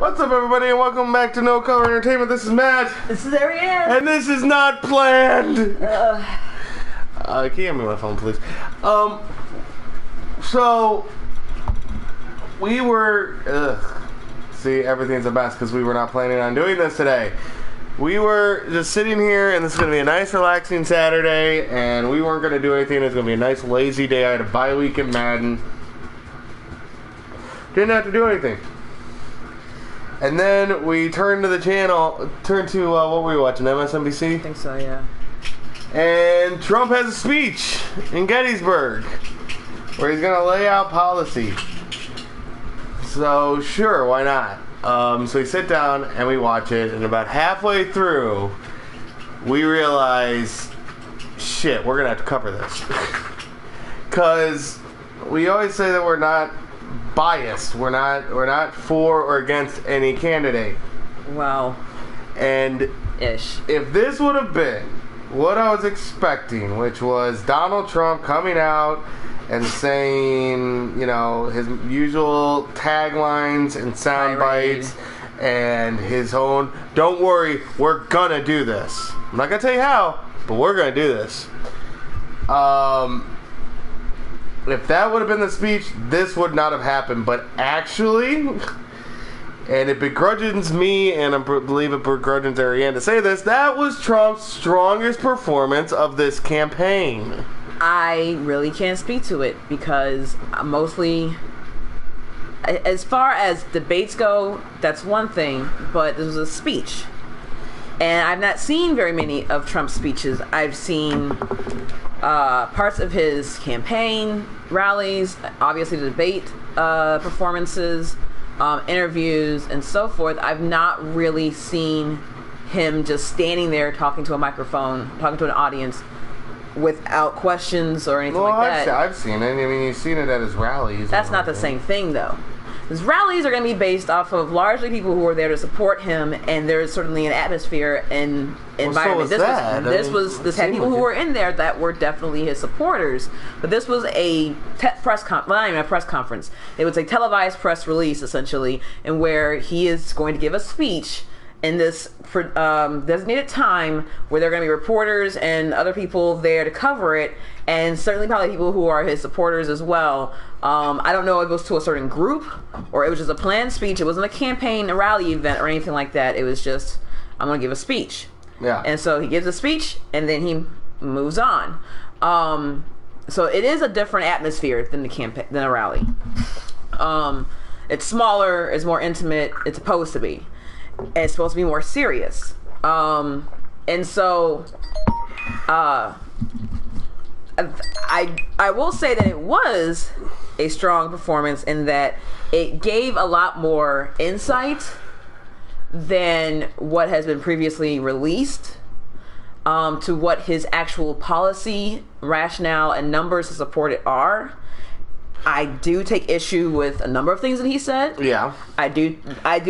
What's up, everybody, and welcome back to No Color Entertainment. This is Matt. This is Ariane. And this is not planned. Can you hand me my phone, please? So, we were... See, everything's a mess because we were not planning on doing this today. We were just sitting here, and this is going to be a nice, relaxing Saturday, and we weren't going to do anything. It's going to be a nice, lazy day. I had a bye week in Madden. Didn't have to do anything. And then we turned to the channel, what were we watching, MSNBC? I think so, yeah. And Trump has a speech in Gettysburg where he's going to lay out policy. So, sure, why not? So we sit down and we watch it, and about halfway through, we realize, shit, we're going to have to cover this. Because we always say that we're not biased. We're not for or against any candidate. Wow. And if this would have been what I was expecting, which was Donald Trump coming out and saying, you know, his usual taglines and sound bites and his own, don't worry, we're gonna do this. I'm not gonna tell you how, but we're gonna do this. If that would have been the speech, this would not have happened. But actually, and it begrudges me, and I believe it begrudges Ariane to say this, that was Trump's strongest performance of this campaign. I really can't speak to it because mostly, as far as debates go, that's one thing, but this was a speech. And I've not seen very many of Trump's speeches. I've seen parts of his campaign rallies, obviously the debate performances, interviews, and so forth. I've not really seen him just standing there talking to a microphone, talking to an audience without questions or anything like that. I've seen it. I mean, you've seen it at his rallies. That's not the same thing, though. His rallies are going to be based off of largely people who are there to support him, and there's certainly an atmosphere and environment. So this had people who were in there that were definitely his supporters, but this was a not even a press conference. It was a televised press release, essentially, and where he is going to give a speech in this designated time where there are going to be reporters and other people there to cover it, and certainly probably people who are his supporters as well. I don't know if it was to a certain group or it was just a planned speech. It wasn't a campaign, a rally event or anything like that. It was just, I'm going to give a speech. Yeah. And so he gives a speech and then he moves on. So it is a different atmosphere than a rally. It's smaller, it's more intimate, it's supposed to be. And it's supposed to be more serious. And so I will say that it was a strong performance in that it gave a lot more insight than what has been previously released to what his actual policy, rationale, and numbers to support it are. I do take issue with a number of things that he said. Yeah. I do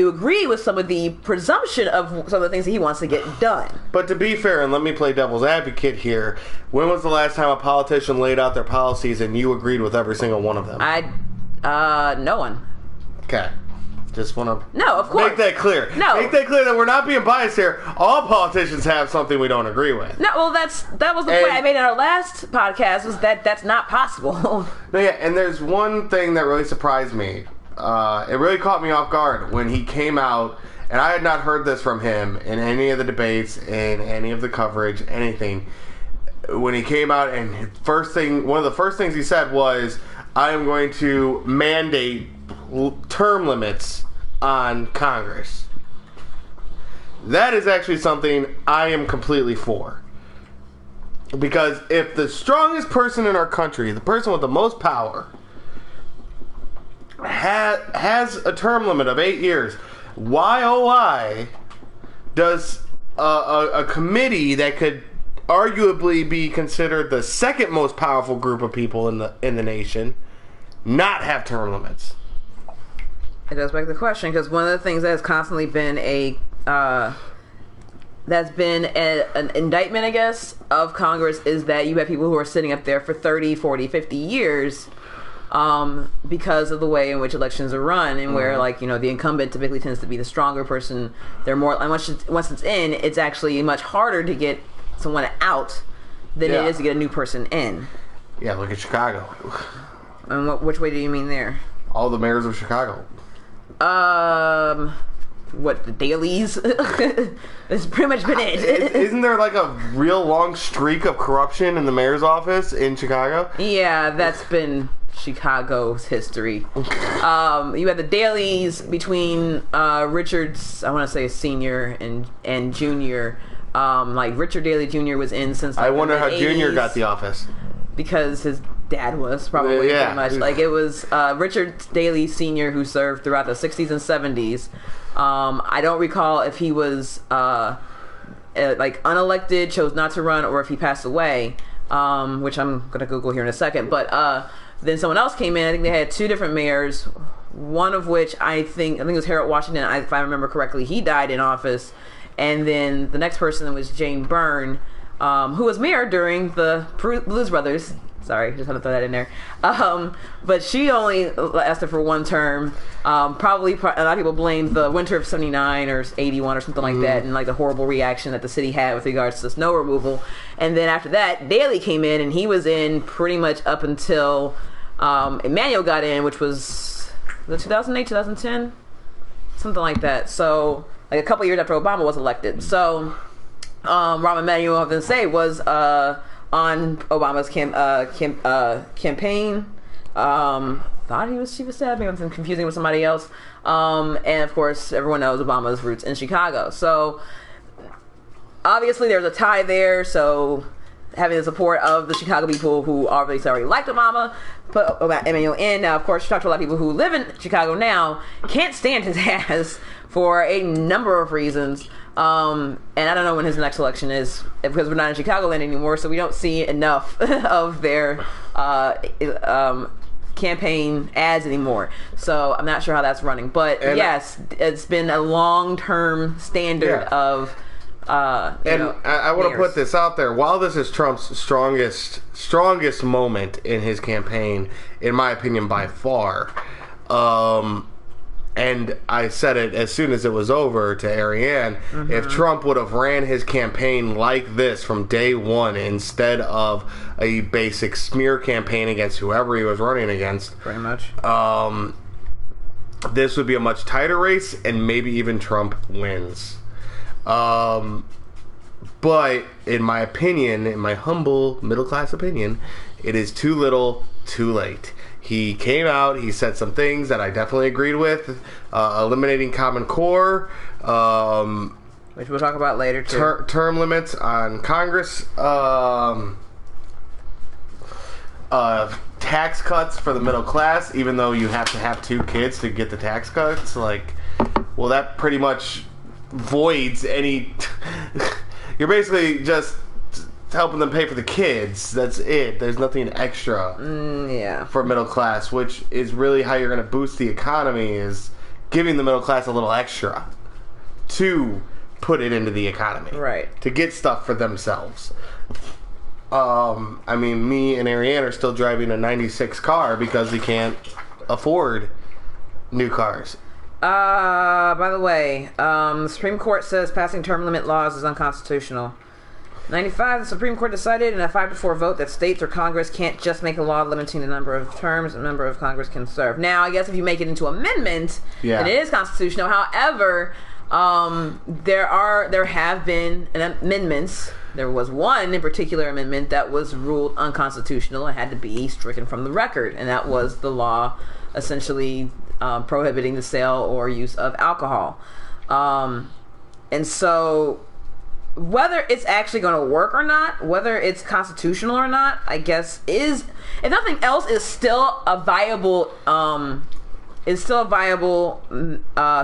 agree with some of the presumption of some of the things that he wants to get done. But to be fair, and let me play devil's advocate here, when was the last time a politician laid out their policies and you agreed with every single one of them? No one. Okay. Just want to make that clear. No. Make that clear that we're not being biased here. All politicians have something we don't agree with. No, well, that was the point I made in our last podcast, was that that's not possible. No, yeah, and there's one thing that really surprised me. It really caught me off guard when he came out, and I had not heard this from him in any of the debates, in any of the coverage, anything. When he came out, and one of the first things he said was, I am going to mandate term limits on Congress. That is actually something I am completely for. Because if the strongest person in our country, the person with the most power, has a term limit of 8 years, why does a committee that could arguably be considered the second most powerful group of people in the nation not have term limits? It does beg the question, because one of the things that has constantly been an indictment, I guess, of Congress is that you have people who are sitting up there for 30, 40, 50 years because of the way in which elections are run, and where the incumbent typically tends to be the stronger person. They're more, and once it's in, it's actually much harder to get someone out than it is to get a new person in. Yeah, look at Chicago. And which way do you mean there? All the mayors of Chicago. What, the dailies? It's pretty much been it. Isn't there like a real long streak of corruption in the mayor's office in Chicago? Yeah, that's been Chicago's history. You had the dailies between Richard's, I want to say, senior and junior. Like Richard Daley Jr. was in since I wonder how Junior got the office. Because his dad was probably pretty much. Like it was Richard Daley Sr. who served throughout the 60s and 70s. I don't recall if he was unelected, chose not to run, or if he passed away, which I'm going to Google here in a second. But then someone else came in. I think they had two different mayors, one of which I think it was Harold Washington, if I remember correctly. He died in office. And then the next person was Jane Byrne, who was mayor during the Blues Brothers. Sorry, just had to throw that in there. But she only lasted for one term. Probably a lot of people blame the winter of 79 or 81 or something like that, and like the horrible reaction that the city had with regards to snow removal. And then after that, Daley came in, and he was in pretty much up until Emanuel got in, which was the 2008, 2010, something like that. So like a couple years after Obama was elected. So Rahm Emanuel, I was going to say, was on Obama's campaign. Thought she was sad. Maybe I'm confusing with somebody else. And of course, everyone knows Obama's roots in Chicago. So obviously there's a tie there. So having the support of the Chicago people who obviously already liked Obama, put Emanuel in. Now, of course, you talk to a lot of people who live in Chicago now, can't stand his ass for a number of reasons. And I don't know when his next election is, because we're not in Chicagoland anymore, so we don't see enough of their campaign ads anymore. So I'm not sure how that's running. But yes, it's been a long-term standard of I want to put this out there. While this is Trump's strongest moment in his campaign, in my opinion, by far, and I said it as soon as it was over to Ariane, if Trump would have ran his campaign like this from day one instead of a basic smear campaign against whoever he was running against, pretty much, this would be a much tighter race, and maybe even Trump wins. But in my opinion, in my humble middle-class opinion, it is too little, too late. He came out, he said some things that I definitely agreed with, eliminating Common Core, which we'll talk about later too. Term limits on Congress, tax cuts for the middle class, even though you have to have 2 kids to get the tax cuts. Like, well, that pretty much voids any. You're basically just helping them pay for the kids. That's it. There's nothing extra for middle class, which is really how you're going to boost the economy, is giving the middle class a little extra to put it into the economy, right, to get stuff for themselves. I mean, me and Ariane are still driving a 96 car because we can't afford new cars. By the way, the Supreme Court says passing term limit laws is unconstitutional. 95, the Supreme Court decided in a 5-4 vote that states or Congress can't just make a law limiting the number of terms a member of Congress can serve. Now, I guess if you make it into amendment, then it is constitutional. However, there have been amendments. There was one in particular amendment that was ruled unconstitutional and had to be stricken from the record, and that was the law essentially prohibiting the sale or use of alcohol. And so whether it's actually going to work or not, whether it's constitutional or not, I guess is, if nothing else, is still a viable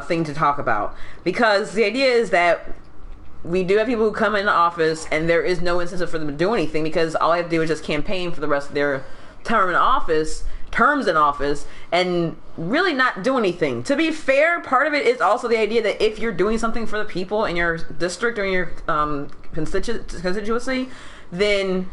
thing to talk about, because the idea is that we do have people who come into office and there is no incentive for them to do anything, because all they have to do is just campaign for the rest of their terms in office and really not do anything. To be fair, part of it is also the idea that if you're doing something for the people in your district or in your constituency, then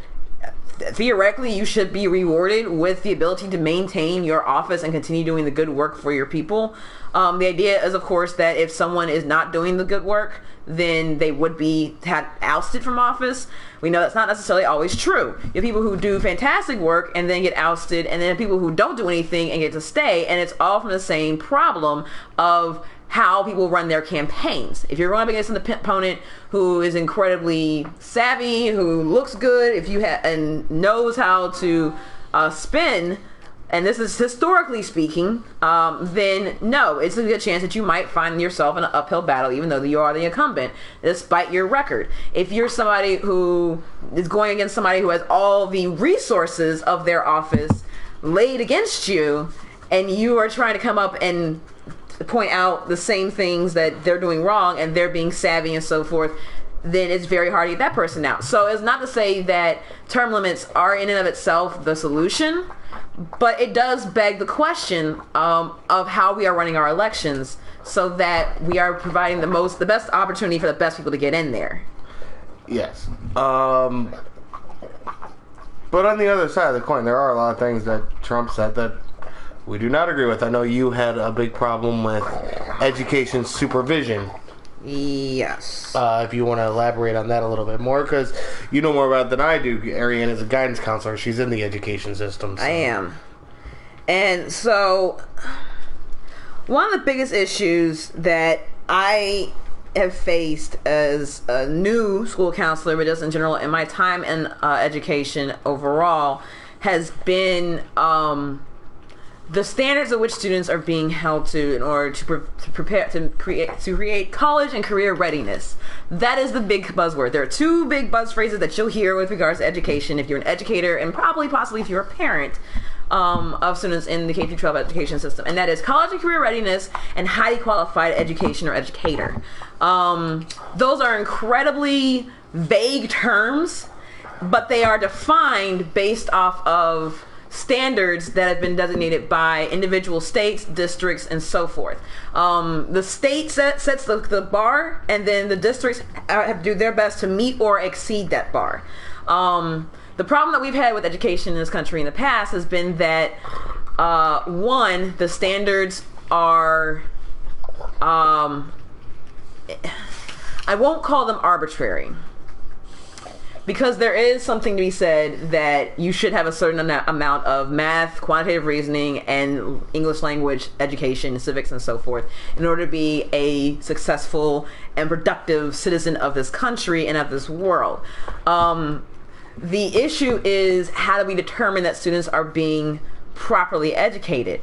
theoretically, you should be rewarded with the ability to maintain your office and continue doing the good work for your people. The idea is, of course, that if someone is not doing the good work, then they would be ousted from office. We know that's not necessarily always true. You have people who do fantastic work and then get ousted, and then people who don't do anything and get to stay, and it's all from the same problem of how people run their campaigns. If you're going up against an opponent who is incredibly savvy, who looks good, and knows how to spin, and this is historically speaking, then no, it's a good chance that you might find yourself in an uphill battle, even though you are the incumbent, despite your record. If you're somebody who is going against somebody who has all the resources of their office laid against you, and you are trying to come up and point out the same things that they're doing wrong, and they're being savvy and so forth, then it's very hard to get that person out. So it's not to say that term limits are in and of itself the solution, but it does beg the question of how we are running our elections so that we are providing the best opportunity for the best people to get in there. Yes. But on the other side of the coin, there are a lot of things that Trump said that we do not agree with. I know you had a big problem with education supervision. Yes. If you want to elaborate on that a little bit more, because you know more about it than I do. Ariane is a guidance counselor. She's in the education system. So. I am. And so, one of the biggest issues that I have faced as a new school counselor, but just in general, in my time in education overall, has been the standards at which students are being held to in order to prepare to create college and career readiness. That is the big buzzword. There are two big buzz phrases that you'll hear with regards to education if you're an educator, and possibly if you're a parent of students in the K-12 education system, and that is college and career readiness and highly qualified education or educator. Those are incredibly vague terms, but they are defined based off of standards that have been designated by individual states, districts, and so forth. The state sets the bar, and then the districts have to do their best to meet or exceed that bar. The problem that we've had with education in this country in the past has been that, one, the standards are, I won't call them arbitrary, because there is something to be said that you should have a certain amount of math, quantitative reasoning, and English language education, civics, and so forth, in order to be a successful and productive citizen of this country and of this world. The issue is, how do we determine that students are being properly educated?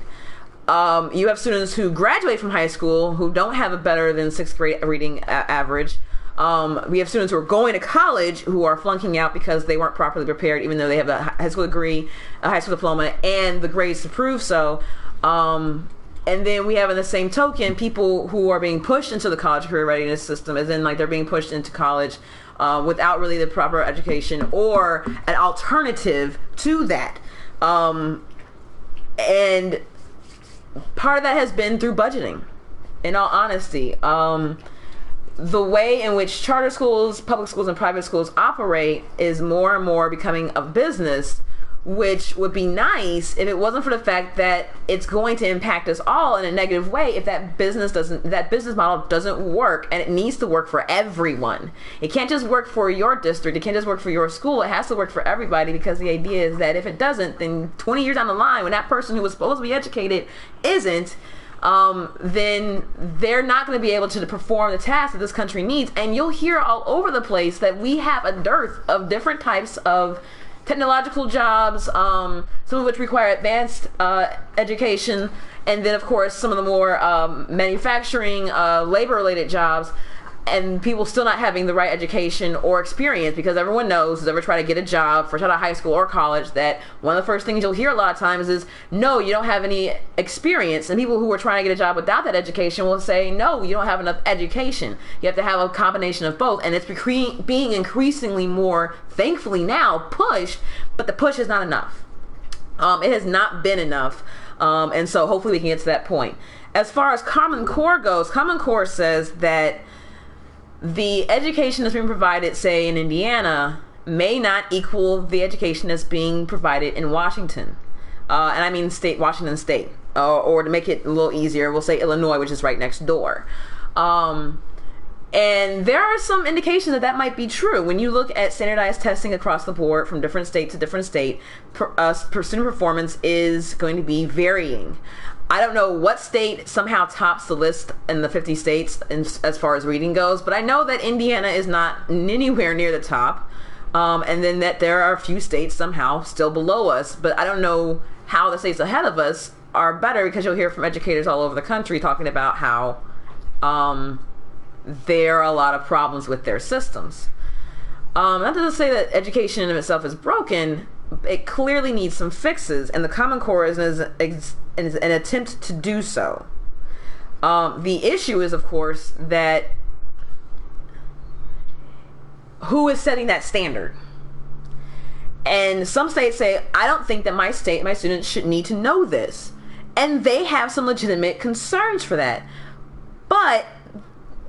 You have students who graduate from high school who don't have a better than 6th grade reading average. We have students who are going to college who are flunking out because they weren't properly prepared, even though they have a high school degree, a high school diploma, and the grades to prove so. And then we have, in the same token, people who are being pushed into the college career readiness system, as in, like, they're being pushed into college without really the proper education or an alternative to that. And part of that has been through budgeting, in all honesty. The way in which charter schools, public schools, and private schools operate is more and more becoming a business, which would be nice if it wasn't for the fact that it's going to impact us all in a negative way if that business model doesn't work, and it needs to work for everyone. It can't just work for your district, it can't just work for your school, it has to work for everybody, because the idea is that if it doesn't, then 20 years down the line, when that person who was supposed to be educated isn't, then they're not going to be able to perform the tasks that this country needs. And you'll hear all over the place that we have a dearth of different types of technological jobs, some of which require advanced education, and then of course some of the more manufacturing, labor-related jobs, and people still not having the right education or experience, because everyone knows, who's ever tried to get a job fresh out of high school or college, that one of the first things you'll hear a lot of times is, no, you don't have any experience. And people who are trying to get a job without that education will say, no, you don't have enough education. You have to have a combination of both, and it's being increasingly more, thankfully now, pushed, but the push is not enough. It has not been enough, and so hopefully we can get to that point. As far as Common Core goes, Common Core says that the education that's being provided, say, in Indiana may not equal the education that's being provided in Washington. And I mean Washington State. Or to make it a little easier, we'll say Illinois, which is right next door. And there are some indications that might be true. When you look at standardized testing across the board from different state to different state, student performance is going to be varying. I don't know what state somehow tops the list in the 50 states as far as reading goes, but I know that Indiana is not anywhere near the top. And then that there are a few states somehow still below us, but I don't know how the states ahead of us are better, because you'll hear from educators all over the country talking about how there are a lot of problems with their systems. Not to say that education in itself is broken, it clearly needs some fixes, and the Common Core is an attempt to do so. The issue is, of course, that who is setting that standard? And some states say, I don't think that my students should need to know this. And they have some legitimate concerns for that. But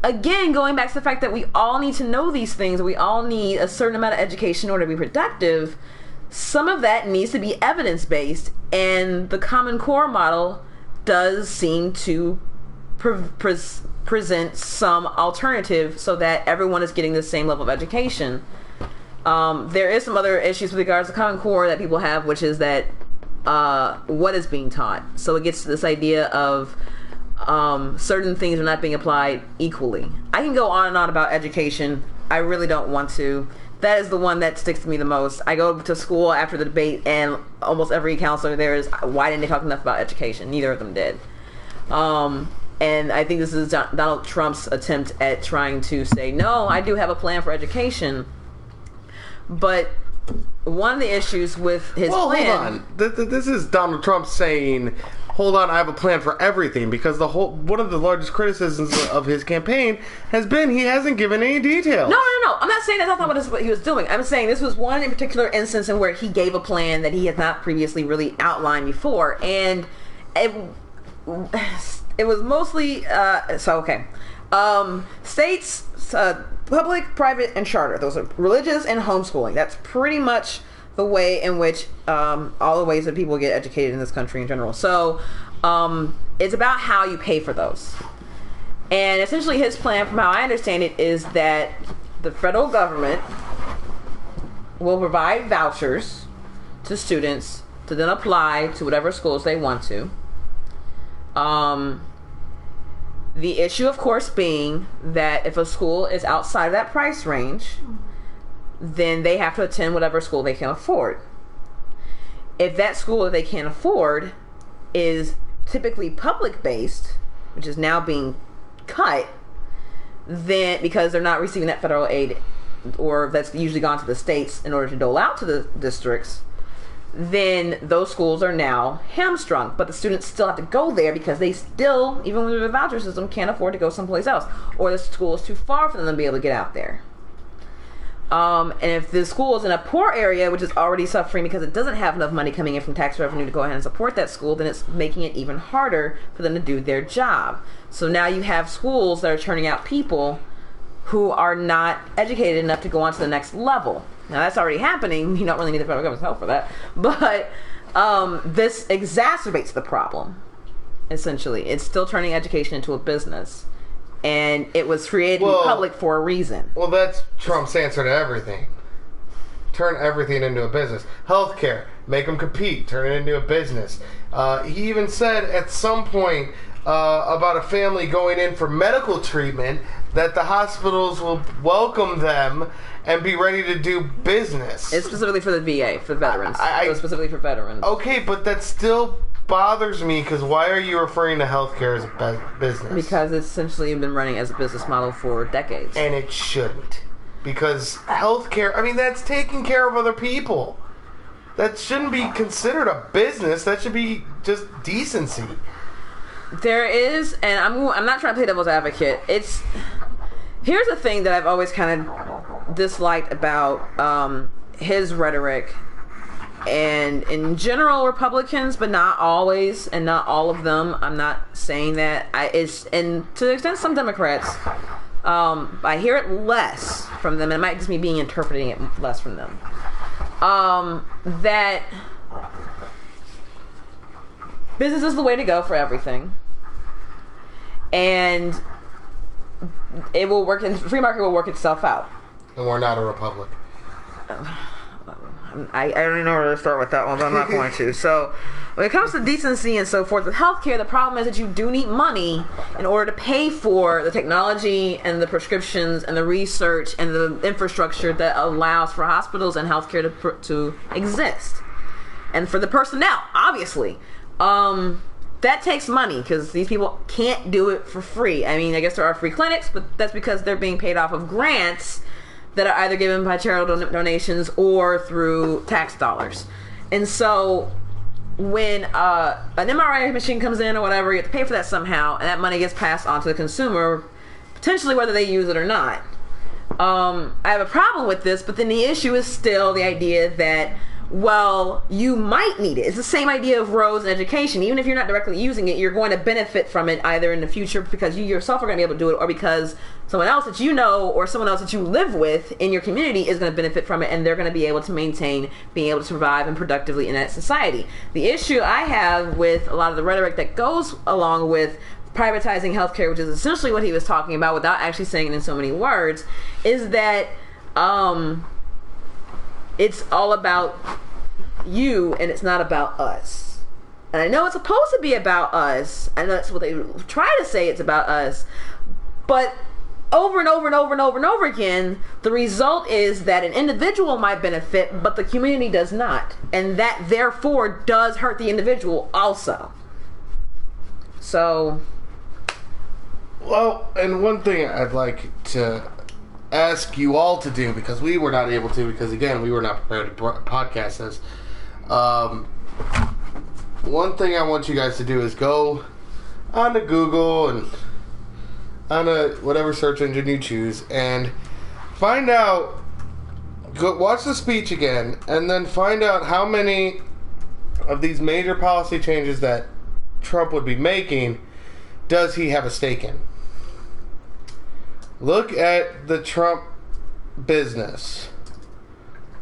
again, going back to the fact that we all need to know these things, we all need a certain amount of education in order to be productive, some of that needs to be evidence-based, and the Common Core model does seem to present some alternative so that everyone is getting the same level of education. There is some other issues with regards to Common Core that people have, which is that what is being taught. So it gets to this idea of certain things are not being applied equally. I can go on and on about education. I really don't want to. That is the one that sticks to me the most. I go to school after the debate, and almost every counselor there is, why didn't they talk enough about education? Neither of them did. And I think this is Donald Trump's attempt at trying to say, no, I do have a plan for education. But one of the issues with his plan... Hold on. This is Donald Trump saying, hold on, I have a plan for everything, because one of the largest criticisms of his campaign has been he hasn't given any details. No. I'm not saying that's not what he was doing. I'm saying this was one in particular instance in where he gave a plan that he had not previously really outlined before. And it was mostly... states... public, private, and charter. Those are religious and homeschooling. That's pretty much the way in which all the ways that people get educated in this country in general. So it's about how you pay for those. And essentially his plan, from how I understand it, is that the federal government will provide vouchers to students to then apply to whatever schools they want to. The issue, of course, being that if a school is outside of that price range, then they have to attend whatever school they can afford. If that school that they can't afford is typically public-based, which is now being cut, then because they're not receiving that federal aid, or that's usually gone to the states in order to dole out to the districts, then those schools are now hamstrung. But the students still have to go there because they still, even with the voucher system, can't afford to go someplace else, or the school is too far for them to be able to get out there. And if the school is in a poor area, which is already suffering because it doesn't have enough money coming in from tax revenue to go ahead and support that school, then it's making it even harder for them to do their job. So now you have schools that are turning out people who are not educated enough to go on to the next level. Now that's already happening. You don't really need the federal government's help for that. But this exacerbates the problem, essentially. It's still turning education into a business. And it was created in public for a reason. Well, that's Trump's answer to everything. Turn everything into a business. Healthcare, make them compete, turn it into a business. He even said at some point about a family going in for medical treatment that the hospitals will welcome them and be ready to do business. It's specifically for the VA, for veterans. It was specifically for veterans. Okay, but that still bothers me, because why are you referring to healthcare as a business? Because it's essentially been running as a business model for decades. And it shouldn't. Because healthcare, I mean, that's taking care of other people. That shouldn't be considered a business. That should be just decency. There is, and I'm not trying to play devil's advocate. Here's the thing that I've always kind of disliked about his rhetoric, and in general Republicans, but not always, and not all of them. I'm not saying that. And to the extent some Democrats, I hear it less from them, and it might just be me interpreting it less from them, that business is the way to go for everything, and it will work, and the free market will work itself out. And we're not a republic. I don't even know where to start with that one, but I'm not going to. So, when it comes to decency and so forth with healthcare, the problem is that you do need money in order to pay for the technology and the prescriptions and the research and the infrastructure that allows for hospitals and healthcare to exist. And for the personnel, obviously. That takes money because these people can't do it for free. I mean, I guess there are free clinics, but that's because they're being paid off of grants that are either given by charitable donations or through tax dollars. And so when an MRI machine comes in or whatever, you have to pay for that somehow, and that money gets passed on to the consumer, potentially whether they use it or not. I have a problem with this, but then the issue is still the idea that, well, you might need it. It's the same idea of roads and education. Even if you're not directly using it, you're going to benefit from it either in the future because you yourself are going to be able to do it, or because someone else that you know or someone else that you live with in your community is going to benefit from it, and they're going to be able to maintain being able to survive and productively in that society. The issue I have with a lot of the rhetoric that goes along with privatizing healthcare, which is essentially what he was talking about without actually saying it in so many words, is that it's all about you and it's not about us. And I know it's supposed to be about us. I know that's what they try to say, it's about us. But over and over and over and over and over again, the result is that an individual might benefit, but the community does not. And that therefore does hurt the individual also. So, well, and one thing I'd like to ask you all to do, because we were not able to, because again, we were not prepared to podcast this. One thing I want you guys to do is go onto Google and on whatever search engine you choose and find out, watch the speech again, and then find out how many of these major policy changes that Trump would be making does he have a stake in. Look at the Trump business.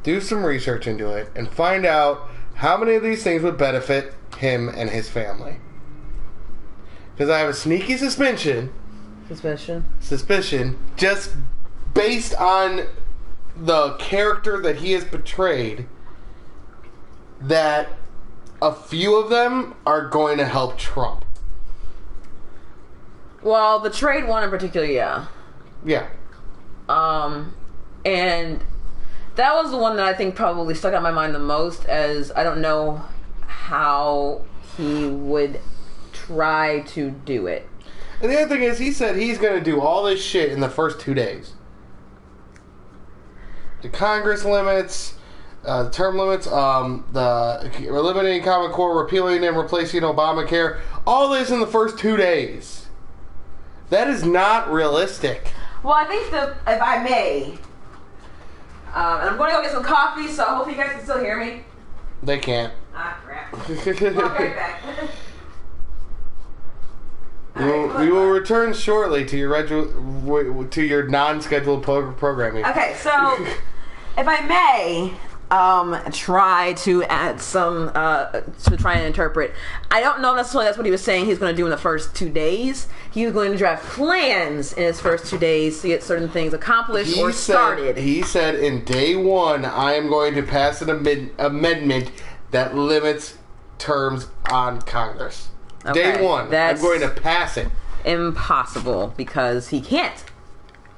Do some research into it and find out how many of these things would benefit him and his family. Because I have a sneaky suspicion, just based on the character that he has portrayed, that a few of them are going to help Trump. Well, the trade one in particular, yeah. Yeah. And that was the one that I think probably stuck out in my mind the most, as I don't know how he would try to do it. And the other thing is, he said he's going to do all this shit in the first 2 days. The Congress limits, term limits, the eliminating Common Core, repealing and replacing Obamacare, all this in the first 2 days. That is not realistic. Well, I think that, if I may, and I'm going to go get some coffee, so hopefully you guys can still hear me. They can't. Ah, crap. I'll be right back. We will return shortly to your non-scheduled programming. Okay, so if I may try to add some to try and interpret. I don't know necessarily that's what he was saying he's going to do in the first 2 days. He was going to draft plans in his first 2 days to get certain things accomplished started. He said in day one, I am going to pass an amendment that limits terms on Congress. Okay, day one, I'm going to pass it. Impossible, because he can't.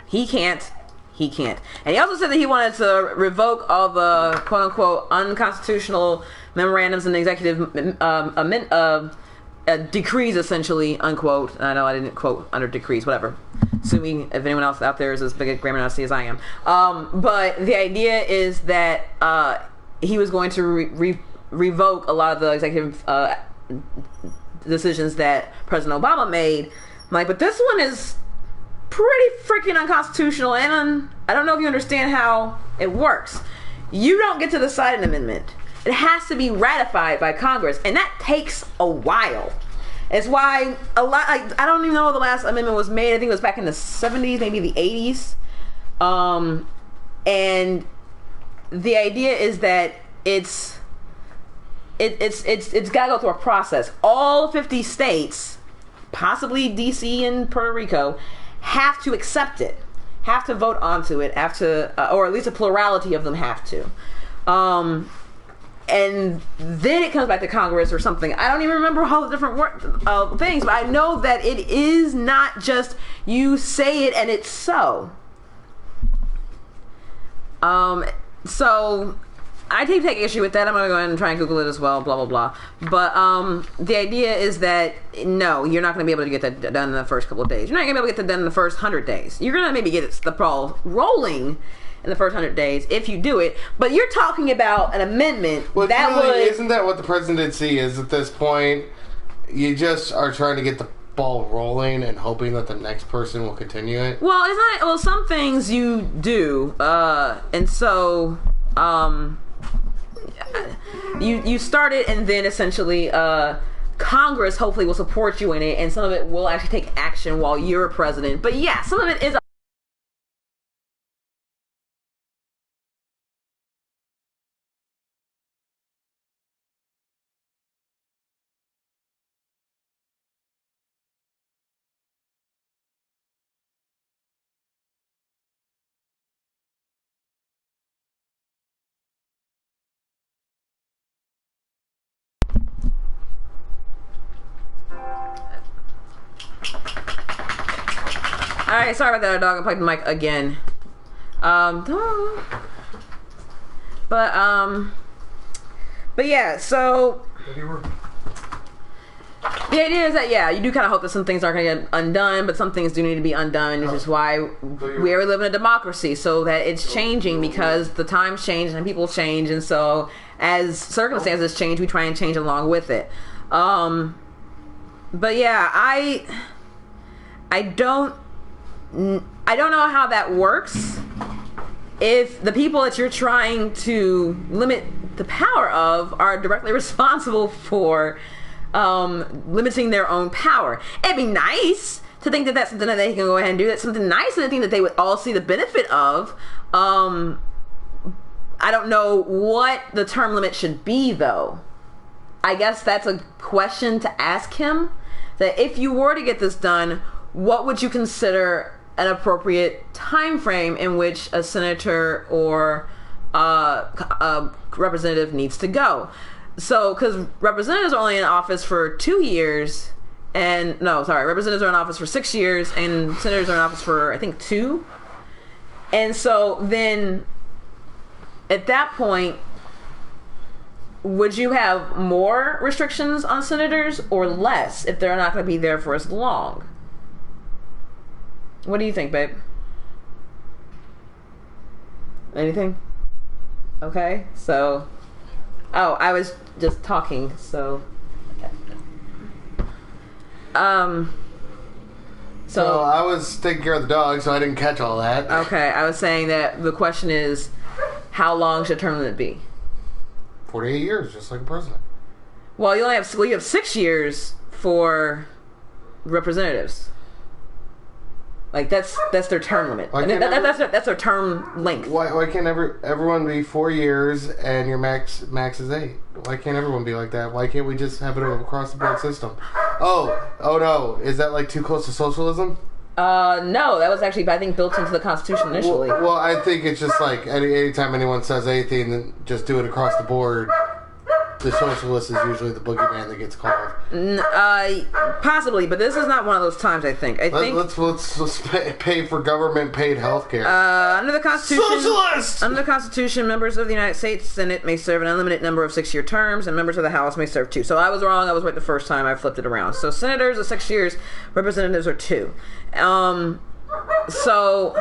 He can't. And he also said that he wanted to revoke all the quote-unquote unconstitutional memorandums and executive decrees, essentially, unquote. I know I didn't quote under decrees, whatever. Sue me if anyone else out there is as big a grammar Nazi as I am. But the idea is that he was going to revoke a lot of the executive decisions that President Obama made. I'm like, but this one is pretty freaking unconstitutional, and I don't know if you understand how it works. You don't get to decide an amendment. It has to be ratified by Congress, and that takes a while. It's why I don't even know when the last amendment was made. I think it was back in the 70s, maybe the 80s. And the idea is that it's got to go through a process. All 50 states, possibly DC and Puerto Rico, have to accept it, have to vote onto it, have to, or at least a plurality of them have to. And then it comes back to Congress or something. I don't even remember all the different things, but I know that it is not just you say it and it's so. So I take issue with that. I'm going to go ahead and try and Google it as well, blah, blah, blah. But the idea is that, no, you're not going to be able to get that done in the first couple of days. You're not going to be able to get that done in the first 100 days. You're going to maybe get the ball rolling in the first 100 days if you do it. But you're talking about an amendment isn't that what the presidency is at this point? You just are trying to get the ball rolling and hoping that the next person will continue it? Well, it's not. Well, some things you do. And so... You start it, and then essentially Congress hopefully will support you in it, and some of it will actually take action while you're president. But yeah, some of it is. Alright, sorry about that, dog. I played the mic again. But yeah, so the idea is that, yeah, you do kind of hope that some things aren't going to get undone, but some things do need to be undone, which is why we live in a democracy, so that it's changing because the times change and people change, and so as circumstances change, we try and change along with it. But yeah, I don't know how that works if the people that you're trying to limit the power of are directly responsible for limiting their own power. It'd be nice to think that that's something that they can go ahead and do. That's something nice to think that they would all see the benefit of. I don't know what the term limit should be, though. I guess that's a question to ask him. That if you were to get this done, what would you consider an appropriate time frame in which a senator or a representative needs to go? So, because representatives are only in office for 2 years, representatives are in office for 6 years, and senators are in office for, I think, 2. And so then, at that point, would you have more restrictions on senators or less if they're not going to be there for as long? What do you think, babe? Anything? Okay, so... Oh, I was just talking, so... So I was taking care of the dog, so I didn't catch all that. Okay, I was saying that the question is, how long should term limit be? 48 years, just like a president. Well, you have 6 years for representatives. Like that's their term limit. That's their term length. Why can't everyone be 4 years and your max is 8? Why can't everyone be like that? Why can't we just have it across the board system? Oh no, is that like too close to socialism? No, that was actually I think built into the Constitution initially. Well, I think it's just like anytime anyone says anything, then just do it across the board. The socialist is usually the boogeyman that gets called. Possibly, but this is not one of those times. I think. Let's pay for government-paid health care. Under the Constitution, socialist. Under the Constitution, members of the United States Senate may serve an unlimited number of 6-year terms, and members of the House may serve 2. So I was wrong. I was right the first time. I flipped it around. So senators are 6 years. Representatives are 2. So.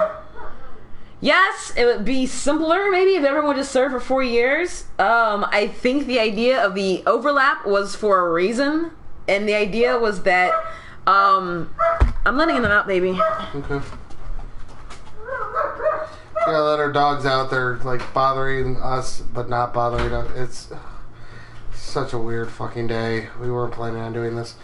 Yes, it would be simpler maybe if everyone would just serve for 4 years. I think the idea of the overlap was for a reason. And the idea was that I'm letting them out, baby. Okay. Yeah, let our dogs out. They're like bothering us, but not bothering us. It's such a weird fucking day. We weren't planning on doing this.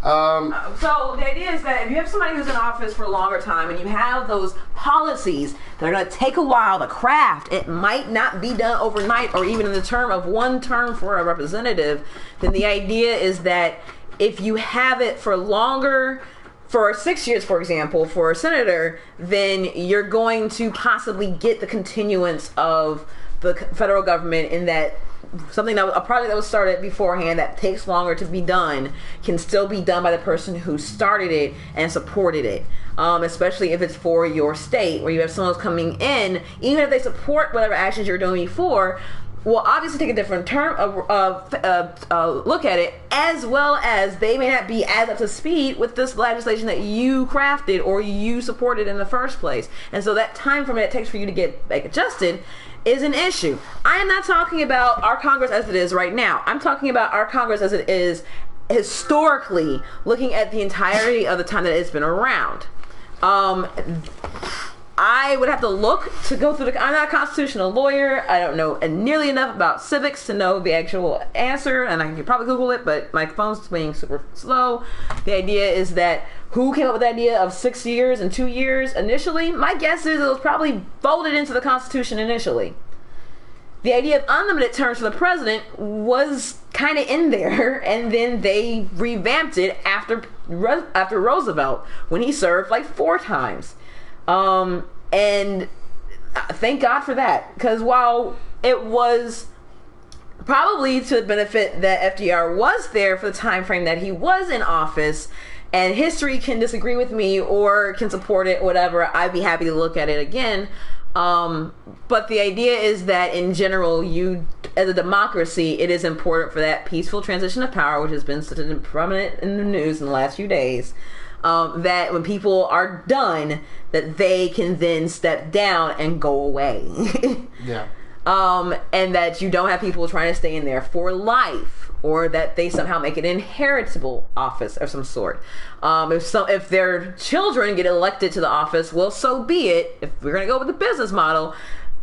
So the idea is that if you have somebody who's in office for a longer time and you have those policies that are going to take a while to craft, it might not be done overnight or even in the term of one term for a representative, then the idea is that if you have it for longer, for 6 years, for example, for a senator, then you're going to possibly get the continuance of the federal government in that something that was a project that was started beforehand that takes longer to be done can still be done by the person who started it and supported it. Especially if it's for your state where you have someone who's coming in, even if they support whatever actions you're doing before, will obviously take a different term look at it, as well as they may not be as up to speed with this legislation that you crafted or you supported in the first place. And so that time frame that it takes for you to get adjusted is an issue. I am not talking about our Congress as it is right now. I'm talking about our Congress as it is historically, looking at the entirety of the time that it's been around. I would have to look to go through I'm not a constitutional lawyer. I don't know nearly enough about civics to know the actual answer, and I could probably Google it, but my phone's being super slow. The idea is that who came up with the idea of 6 years and 2 years initially? My guess is it was probably folded into the Constitution initially. The idea of unlimited terms for the president was kind of in there, and then they revamped it after Roosevelt when he served like 4 times. And thank God for that, because while it was probably to the benefit that FDR was there for the time frame that he was in office, and history can disagree with me or can support it, whatever, I'd be happy to look at it again. But the idea is that in general, you, as a democracy, it is important for that peaceful transition of power, which has been such a prominent in the news in the last few days, that when people are done, that they can then step down and go away. Yeah. And that you don't have people trying to stay in there for life, or that they somehow make it an inheritable office of some sort. If their children get elected to the office, well, so be it. If we're going to go with the business model,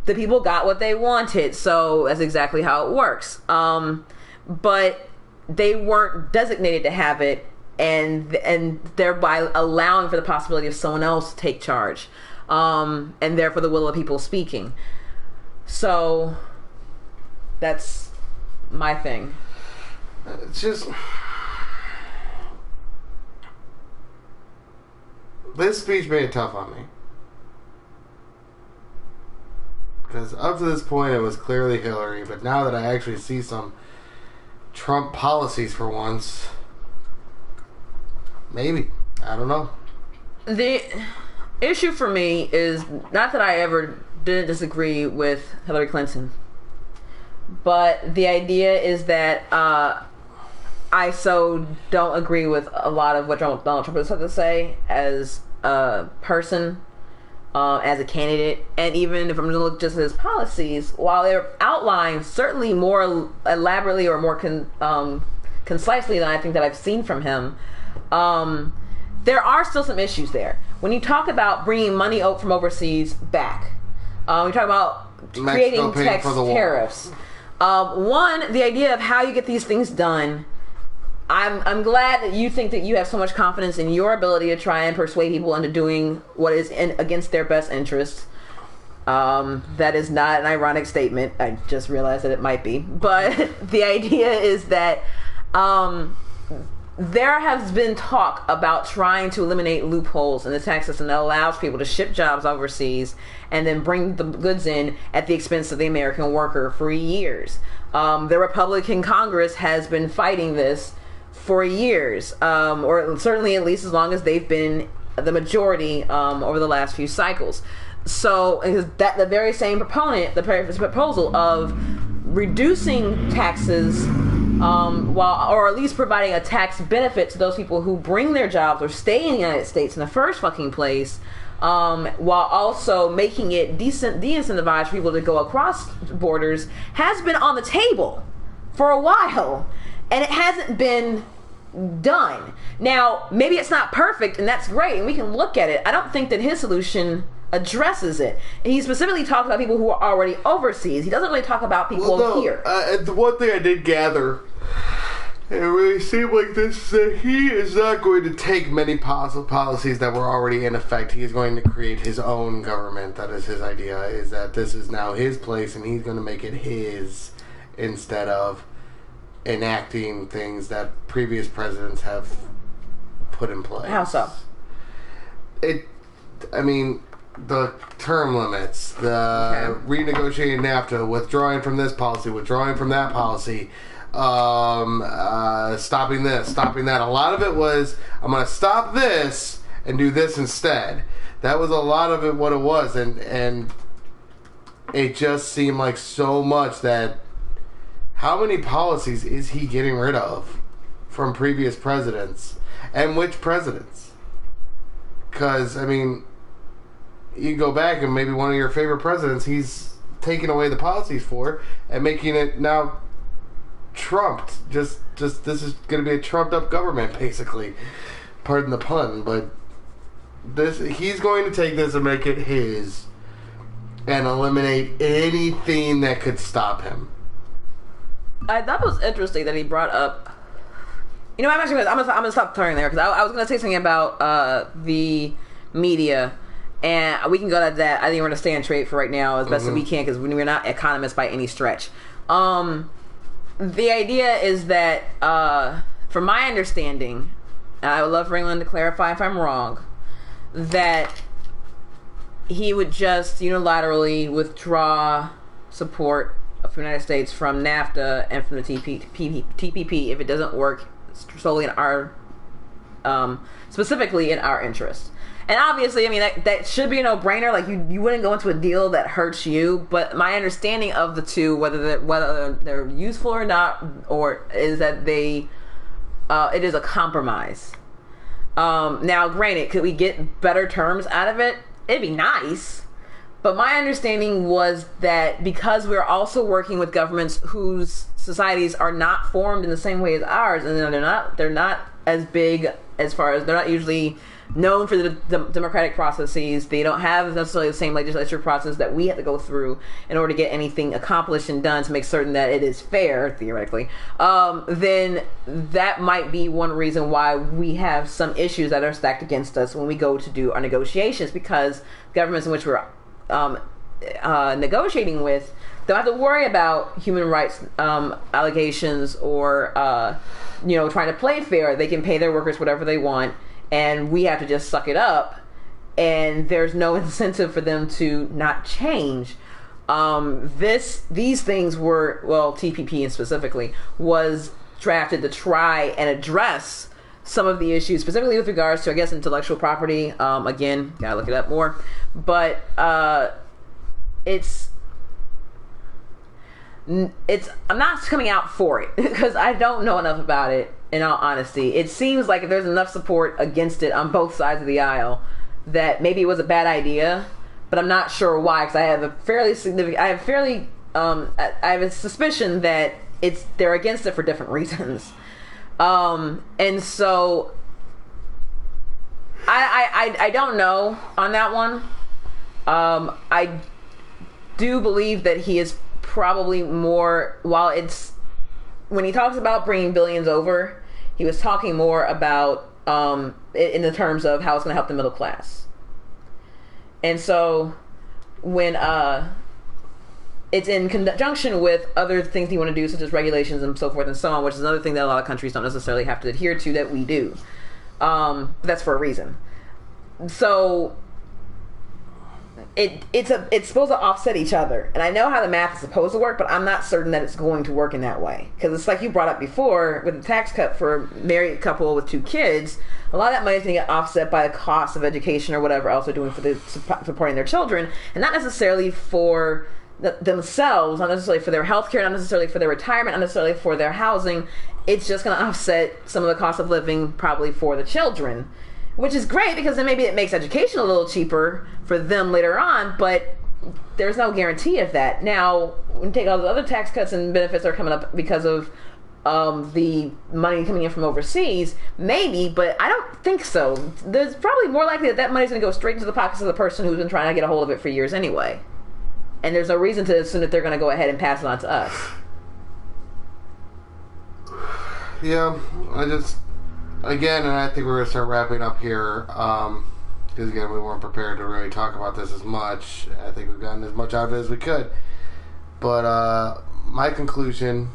the people got what they wanted, so that's exactly how it works. But they weren't designated to have it, and thereby allowing for the possibility of someone else to take charge, and therefore the will of the people speaking. So that's my thing. It's just, this speech made it tough on me, because up to this point it was clearly Hillary, but now that I actually see some Trump policies for once, maybe, I don't know. The issue for me is not that I ever didn't disagree with Hillary Clinton, but the idea is that I so don't agree with a lot of what Donald Trump has had to say as a person, as a candidate, and even if I'm going to look just at his policies, while they're outlined certainly more elaborately or more concisely than I think that I've seen from him, there are still some issues there. When you talk about bringing money from overseas back, we talk about creating tax tariffs. One, the idea of how you get these things done. I'm glad that you think that you have so much confidence in your ability to try and persuade people into doing what is against their best interests. That is not an ironic statement. I just realized that it might be. But the idea is that there has been talk about trying to eliminate loopholes in the tax system that allows people to ship jobs overseas and then bring the goods in at the expense of the American worker for years. The Republican Congress has been fighting this for years, or certainly at least as long as they've been the majority over the last few cycles. So that the very same proposal of reducing taxes, or at least providing a tax benefit to those people who bring their jobs or stay in the United States in the first fucking place, while also making it de-incentivized for people to go across borders, has been on the table for a while, and it hasn't been done. Now, maybe it's not perfect, and that's great, and we can look at it. I don't think that his solution addresses it. And he specifically talks about people who are already overseas. He doesn't really talk about people here. The one thing I did gather It really seemed like that he is not going to take many policies that were already in effect. He is going to create his own government. That is his idea, is that this is now his place and he's going to make it his instead of enacting things that previous presidents have put in place. How so? The term limits, renegotiating NAFTA, withdrawing from this policy, withdrawing from that policy, stopping this, stopping that. A lot of it was, I'm going to stop this and do this instead. That was a lot of it, what it was, and it just seemed like so much that how many policies is he getting rid of from previous presidents, and which presidents? Because, you go back and maybe one of your favorite presidents, he's taking away the policies for and making it now trumped. Just this is going to be a trumped up government, basically. Pardon the pun, but he's going to take this and make it his and eliminate anything that could stop him. I thought it was interesting that he brought up. I'm gonna stop turning there because I was gonna say something about the media, and we can go to that. I think we're gonna stay on trade for right now as best as we can because we're not economists by any stretch. The idea is that, from my understanding, and I would love for England to clarify if I'm wrong, that he would just unilaterally withdraw support of the United States from NAFTA and from the TPP if it doesn't work solely in our, specifically in our interest. And obviously, that should be a no-brainer. Like, you wouldn't go into a deal that hurts you. But my understanding of the two, whether they're useful or not, or is that it is a compromise. Now, granted, could we get better terms out of it? It'd be nice. But my understanding was that because we're also working with governments whose societies are not formed in the same way as ours, and they're not as big as far as they're not usually known for the democratic processes. They don't have necessarily the same legislature process that we have to go through in order to get anything accomplished and done to make certain that it is fair, theoretically. Then that might be one reason why we have some issues that are stacked against us when we go to do our negotiations, because governments in which we're negotiating with don't have to worry about human rights allegations or trying to play fair. They can pay their workers whatever they want, and we have to just suck it up, and there's no incentive for them to not change. These things were, TPP and specifically was drafted to try and address some of the issues, specifically with regards to, I guess, intellectual property. Again, gotta look it up more, but I'm not coming out for it because I don't know enough about it. In all honesty, it seems like if there's enough support against it on both sides of the aisle, that maybe it was a bad idea, but I'm not sure why. Because I have a suspicion that they're against it for different reasons, and so I don't know on that one. I do believe that he is probably more, when he talks about bringing billions over, he was talking more about in the terms of how it's going to help the middle class. And so when it's in conjunction with other things you want to do, such as regulations and so forth and so on, which is another thing that a lot of countries don't necessarily have to adhere to that we do. But that's for a reason. So it's supposed to offset each other, and I know how the math is supposed to work, but I'm not certain that it's going to work in that way, because it's like you brought up before with the tax cut for a married couple with 2 kids. A lot of that money is going to get offset by the cost of education or whatever else they're doing for supporting their children, and not necessarily for themselves, not necessarily for their health care, not necessarily for their retirement, not necessarily for their housing. It's just going to offset some of the cost of living probably for the children, which is great because then maybe it makes education a little cheaper for them later on, but there's no guarantee of that. Now, when you take all the other tax cuts and benefits that are coming up because of the money coming in from overseas, maybe, but I don't think so. There's probably more likely that money's going to go straight into the pockets of the person who's been trying to get a hold of it for years anyway. And there's no reason to assume that they're going to go ahead and pass it on to us. I just, again, and I think we're going to start wrapping up here, because again, we weren't prepared to really talk about this as much. I think we've gotten as much out of it as we could. But my conclusion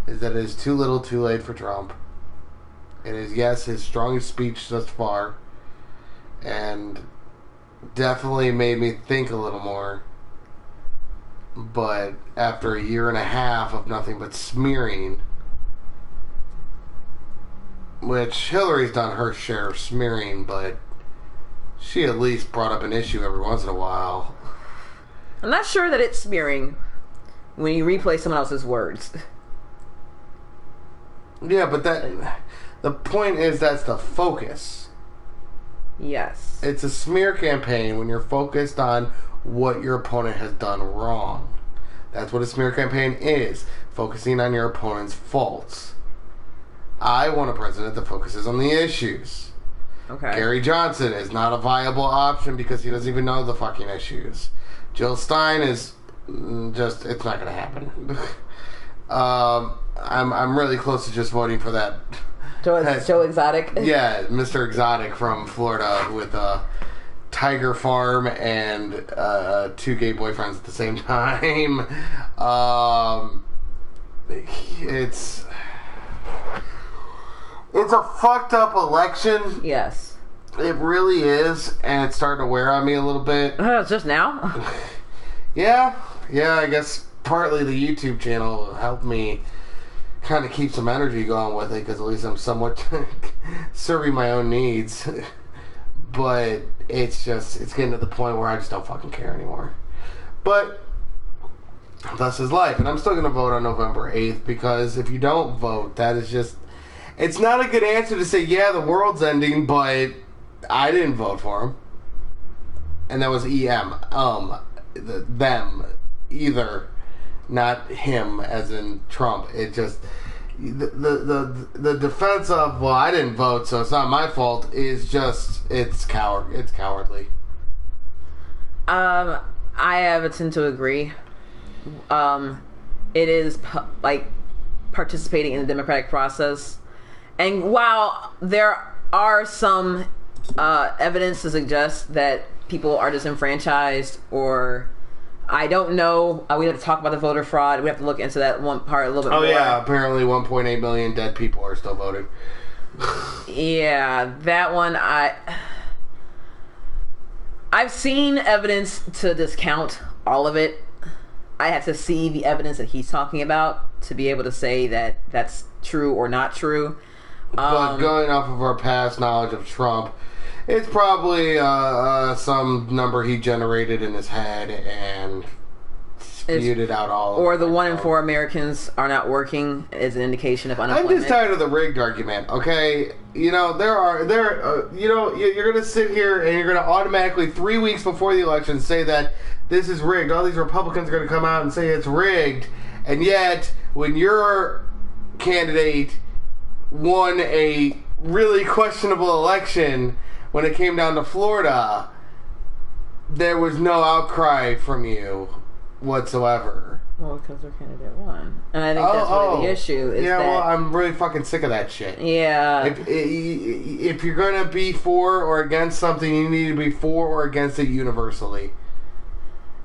is that it is too little too late for Trump. It is, yes, his strongest speech thus far, and definitely made me think a little more. But after a year and a half of nothing but smearing, which Hillary's done her share of smearing, but she at least brought up an issue every once in a while. I'm not sure that it's smearing when you replay someone else's words. Yeah, but the point is that's the focus. Yes. It's a smear campaign when you're focused on what your opponent has done wrong. That's what a smear campaign is. Focusing on your opponent's faults. I want a president that focuses on the issues. Okay. Gary Johnson is not a viable option because he doesn't even know the fucking issues. Jill Stein is just, it's not going to happen. I'm really close to just voting for that. Joe Exotic? Yeah, Mr. Exotic from Florida with a tiger farm and 2 gay boyfriends at the same time. It's a fucked up election. Yes. It really is, and it's starting to wear on me a little bit. Just now? Yeah, I guess partly the YouTube channel helped me kind of keep some energy going with it, because at least I'm somewhat serving my own needs. But it's getting to the point where I just don't fucking care anymore. But thus is life, and I'm still going to vote on November 8th, because if you don't vote, that is just, it's not a good answer to say, yeah, the world's ending, but I didn't vote for him. And that was them, either, not him, as in Trump. It just, the defense of, well, I didn't vote, so it's not my fault, is just, it's cowardly. I have a tend to agree. It is participating in the democratic process, and while there are some evidence to suggest that people are disenfranchised, or I don't know, we have to talk about the voter fraud. We have to look into that one part a little bit more. Oh yeah, apparently 1.8 million dead people are still voting. Yeah, that one I've seen evidence to discount all of it. I have to see the evidence that he's talking about to be able to say that that's true or not true. But going off of our past knowledge of Trump, it's probably some number he generated in his head and spewed it out all over. Or the 1 in 4 Americans are not working is an indication of unemployment. I'm just tired of the rigged argument, okay? You know, you're going to sit here and you're going to automatically 3 weeks before the election say that this is rigged. All these Republicans are going to come out and say it's rigged. And yet, when your candidate won a really questionable election, when it came down to Florida, there was no outcry from you whatsoever. Well, because their candidate won. And I think that's really the issue. Is well, I'm really fucking sick of that shit. Yeah. If you're going to be for or against something, you need to be for or against it universally.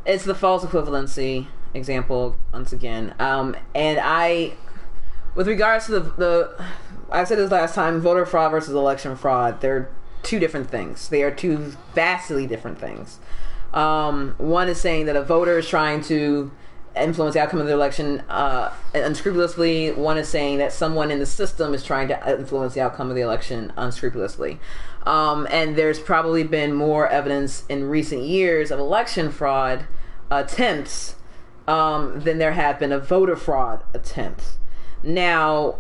It's the false equivalency example, once again. And with regards to I said this last time, voter fraud versus election fraud, they're two different things. They are two vastly different things. One is saying that a voter is trying to influence the outcome of the election unscrupulously. One is saying that someone in the system is trying to influence the outcome of the election unscrupulously. And there's probably been more evidence in recent years of election fraud attempts than there have been of voter fraud attempts. Now,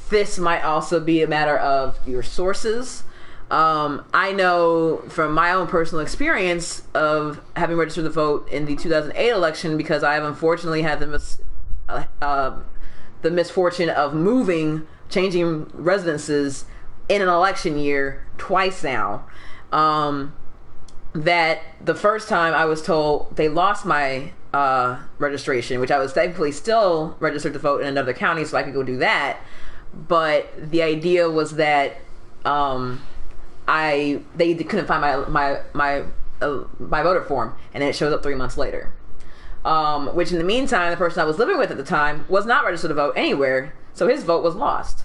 this might also be a matter of your sources. I know from my own personal experience of having registered to vote in the 2008 election, because I have unfortunately had the misfortune of changing residences in an election year twice now. That the first time I was told they lost my registration, which I was thankfully still registered to vote in another county, so I could go do that. but the idea was that they couldn't find my voter form, and then it shows up 3 months later. Which in the meantime, the person I was living with at the time was not registered to vote anywhere, so his vote was lost.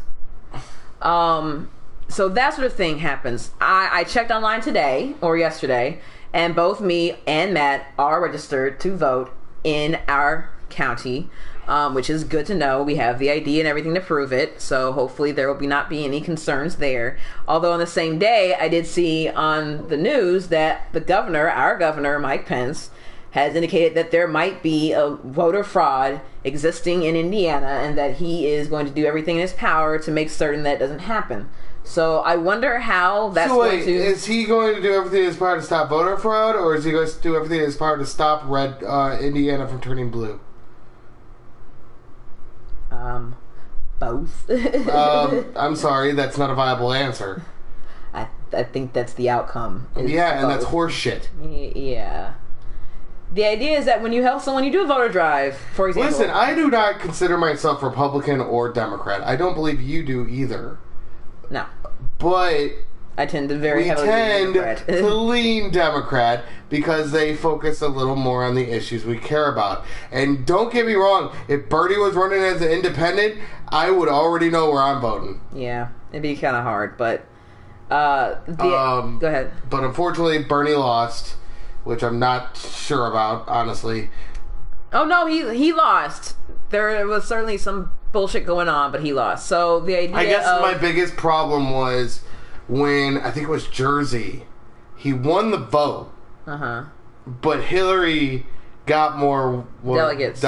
So that sort of thing happens. I checked online today or yesterday, and both me and Matt are registered to vote in our county, which is good to know. We have the ID and everything to prove it, so hopefully there will not be any concerns there. Although on the same day, I did see on the news that our governor, Mike Pence, has indicated that there might be a voter fraud existing in Indiana, and that he is going to do everything in his power to make certain that doesn't happen. So I wonder how that's going to... Is he going to do everything in his power to stop voter fraud, or is he going to do everything in his power to stop Indiana from turning blue? Both. I'm sorry, that's not a viable answer. I think that's the outcome. Yeah, and that's horse shit. Yeah. The idea is that when you help someone, you do a voter drive, for example. Listen, I do not consider myself Republican or Democrat. I don't believe you do either. No. But I tend to very heavily lean Democrat. to lean Democrat because they focus a little more on the issues we care about. And don't get me wrong, if Bernie was running as an independent, I would already know where I'm voting. Yeah, it'd be kind of hard, but go ahead. But unfortunately, Bernie lost, which I'm not sure about, honestly. Oh no, he lost. There was certainly some bullshit going on, but he lost. So the idea, I guess my biggest problem was when, I think it was Jersey, he won the vote. But Hillary got more delegates.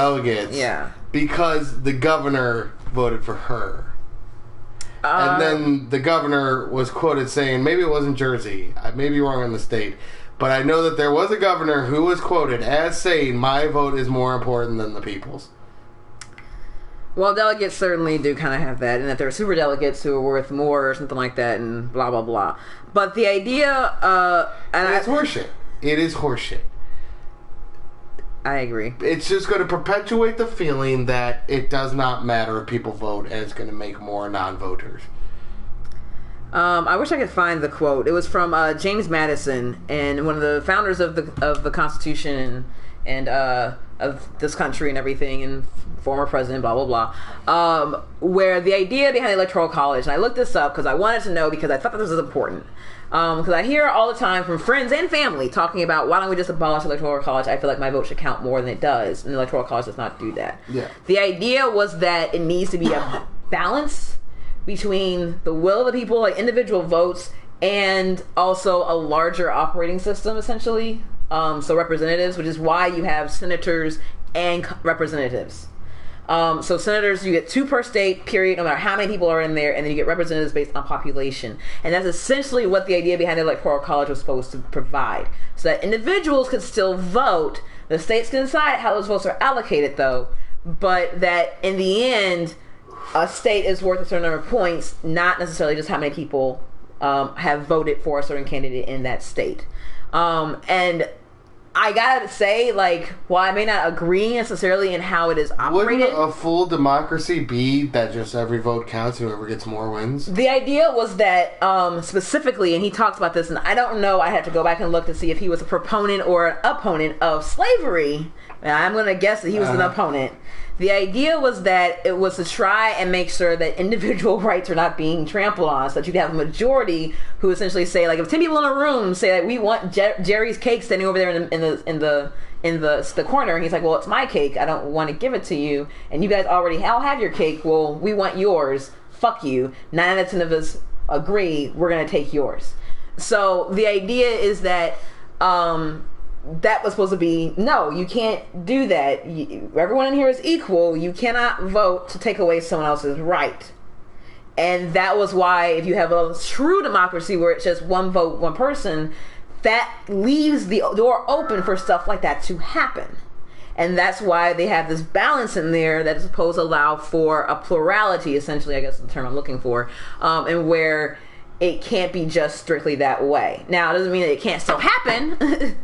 Yeah. Because the governor voted for her. And then the governor was quoted saying, maybe it wasn't Jersey, I may be wrong on the state, but I know that there was a governor who was quoted as saying, my vote is more important than the people's. Well, delegates certainly do kind of have that, and that there are super delegates who are worth more or something like that, and blah, blah, blah. But the idea... it's horseshit. It is horseshit. I agree. It's just going to perpetuate the feeling that it does not matter if people vote, and it's going to make more non-voters. I wish I could find the quote. It was from James Madison, and one of the founders of the Constitution and of this country and everything, and former president, blah, blah, blah, where the idea behind the Electoral College, and I looked this up because I wanted to know, because I thought that this was important. Because I hear all the time from friends and family talking about, why don't we just abolish the Electoral College? I feel like my vote should count more than it does, and the Electoral College does not do that. Yeah. The idea was that it needs to be a balance between the will of the people, like individual votes, and also a larger operating system, essentially. So representatives, which is why you have senators and representatives. So senators, you get 2 per state, period, no matter how many people are in there, and then you get representatives based on population. And that's essentially what the idea behind the Electoral College was supposed to provide. So that individuals could still vote. The states can decide how those votes are allocated, though, but that in the end, a state is worth a certain number of points, not necessarily just how many people have voted for a certain candidate in that state. And I gotta say, like, while I may not agree necessarily in how it is operated... Wouldn't a full democracy be that just every vote counts, whoever gets more wins? The idea was that, specifically, and he talks about this, and I don't know, I have to go back and look to see if he was a proponent or an opponent of slavery. And I'm gonna guess that he was an opponent. The idea was that it was to try and make sure that individual rights are not being trampled on, so that you'd have a majority who essentially say, like, if 10 people in a room say, like, we want Jerry's cake standing over there in the corner, and he's like, well, it's my cake, I don't want to give it to you, and you guys already all have your cake, well, we want yours, fuck you, 9 out of 10 of us agree, we're going to take yours. So the idea is that that was supposed to be, no, you can't do that. Everyone in here is equal. You cannot vote to take away someone else's right. And that was why, if you have a true democracy where it's just one vote, one person, that leaves the door open for stuff like that to happen. And that's why they have this balance in there that is supposed to allow for a plurality, essentially, I guess is the term I'm looking for, and where it can't be just strictly that way. Now, it doesn't mean that it can't still happen,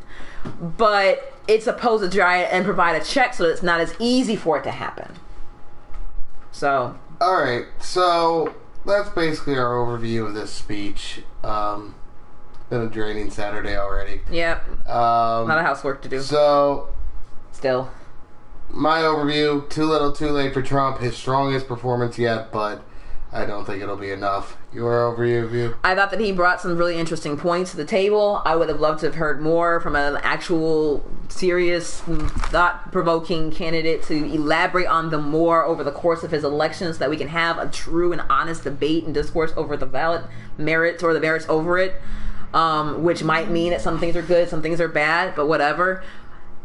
but it's supposed to try and provide a check so that it's not as easy for it to happen. So Alright, so that's basically our overview of this speech. Been a draining Saturday already. Yep. A lot of housework to do. So, still, my overview, too little too late for Trump, his strongest performance yet, but I don't think it'll be enough. Your overview? I thought that he brought some really interesting points to the table. I would have loved to have heard more from an actual serious, thought-provoking candidate to elaborate on them more over the course of his election so that we can have a true and honest debate and discourse over the valid merits or the merits over it, which might mean that some things are good, some things are bad, but whatever.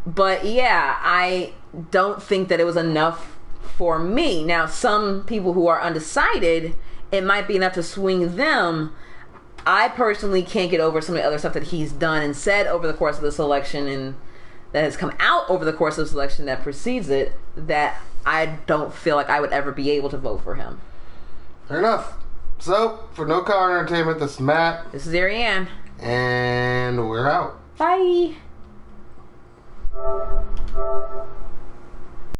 But yeah, I don't think that it was enough for me. Now, some people who are undecided, it might be enough to swing them. I personally can't get over some of the other stuff that he's done and said over the course of this election and that has come out over the course of this election that precedes it, that I don't feel like I would ever be able to vote for him. Fair enough. So, for No Collar Entertainment, this is Matt. This is Ariane. And we're out. Bye.